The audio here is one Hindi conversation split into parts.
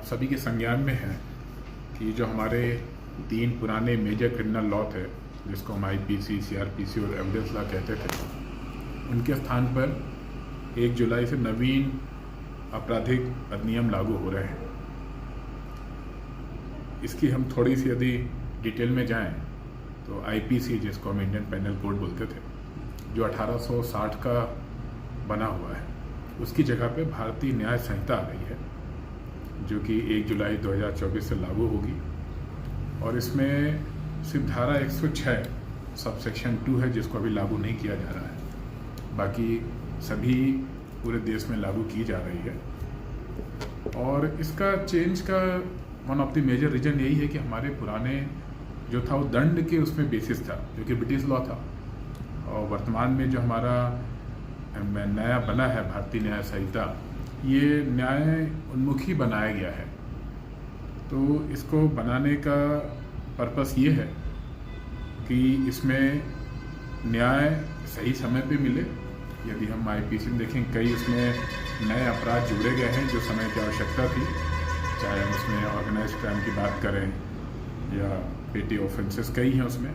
आप सभी के संज्ञान में है कि जो हमारे 3 पुराने मेजर क्रिमिनल लॉ थे, जिसको हम आईपीसी, सीआरपीसी और एविडेंस लॉ कहते थे, उनके स्थान पर 1 जुलाई से नवीन आपराधिक अधिनियम लागू हो रहे हैं। इसकी हम थोड़ी सी यदि डिटेल में जाएं तो आईपीसी, जिसको हम इंडियन पेनल कोड बोलते थे, जो 1860 का बना हुआ है, उसकी जगह पे भारतीय न्याय संहिता आ गई है, जो कि 1 जुलाई 2024 से लागू होगी। और इसमें सिर्फ धारा 106 सबसेक्शन 2 है जिसको अभी लागू नहीं किया जा रहा है, बाकी सभी पूरे देश में लागू की जा रही है। और इसका चेंज का one of the major reason यही है कि हमारे पुराने जो था वो दंड के उसमें बेसिस था, जो कि ब्रिटिश लॉ था, और वर्तमान में जो हमारा नया बना है भारतीय न्याय संहिता, ये न्याय उन्मुखी बनाया गया है। तो इसको बनाने का पर्पस ये है कि इसमें न्याय सही समय पे मिले। यदि हम आईपीसी में देखें, कई उसमें नए अपराध जोड़े गए हैं जो समय की आवश्यकता थी, चाहे हम उसमें ऑर्गेनाइज्ड क्राइम की बात करें या पेटी ऑफेंसेस कई हैं उसमें।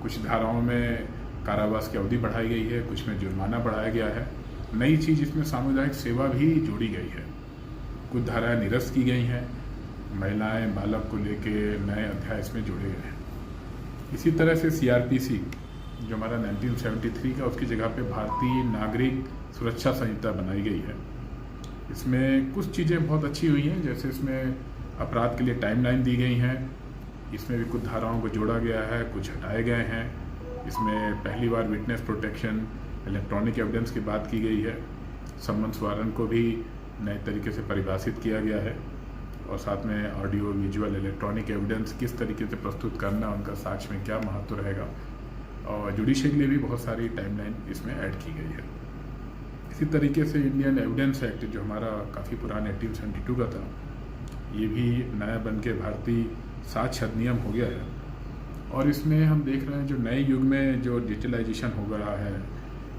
कुछ धाराओं में कारावास की अवधि बढ़ाई गई है, कुछ में जुर्माना बढ़ाया गया है। नई चीज़ इसमें सामुदायिक सेवा भी जोड़ी गई है। कुछ धाराएं निरस्त की गई हैं, महिलाएं, बालक को लेके नए अध्याय इसमें जोड़े गए हैं। इसी तरह से सीआरपीसी, जो हमारा 1973 का, उसकी जगह पे भारतीय नागरिक सुरक्षा संहिता बनाई गई है। इसमें कुछ चीज़ें बहुत अच्छी हुई हैं, जैसे इसमें अपराध के लिए टाइमलाइन दी गई हैं, इसमें भी कुछ धाराओं को जोड़ा गया है, कुछ हटाए गए हैं। इसमें पहली बार विटनेस प्रोटेक्शन, इलेक्ट्रॉनिक एविडेंस की बात की गई है। सम्मन्स वारंट को भी नए तरीके से परिभाषित किया गया है, और साथ में ऑडियो, विजुअल, इलेक्ट्रॉनिक एविडेंस किस तरीके से प्रस्तुत करना, उनका साक्ष्य में क्या महत्व रहेगा, और जुडिशरी के लिए भी बहुत सारी टाइमलाइन इसमें ऐड की गई है। इसी तरीके से इंडियन एविडेंस एक्ट, जो हमारा काफ़ी पुराना 1872 का था, ये भी नया बन के भारतीय साक्ष्य अधिनियम हो गया है। और इसमें हम देख रहे हैं जो नए युग में जो डिजिटलाइजेशन हो रहा है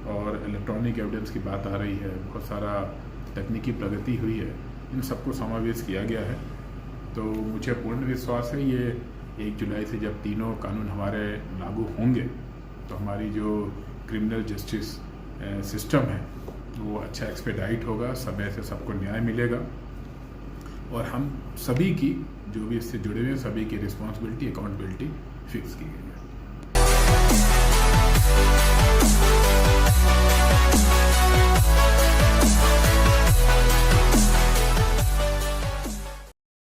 और इलेक्ट्रॉनिक एविडेंस की बात आ रही है, बहुत सारा तकनीकी प्रगति हुई है, इन सबको समावेश किया गया है। तो मुझे पूर्ण विश्वास है ये 1 जुलाई से जब तीनों कानून हमारे लागू होंगे तो हमारी जो क्रिमिनल जस्टिस सिस्टम है वो अच्छा एक्सपेडाइट होगा, समय से सबको न्याय मिलेगा, और हम सभी की, जो भी इससे जुड़े हुए हैं, सभी की रिस्पॉन्सिबिलिटी, अकाउंटेबिलिटी फिक्स की गई है।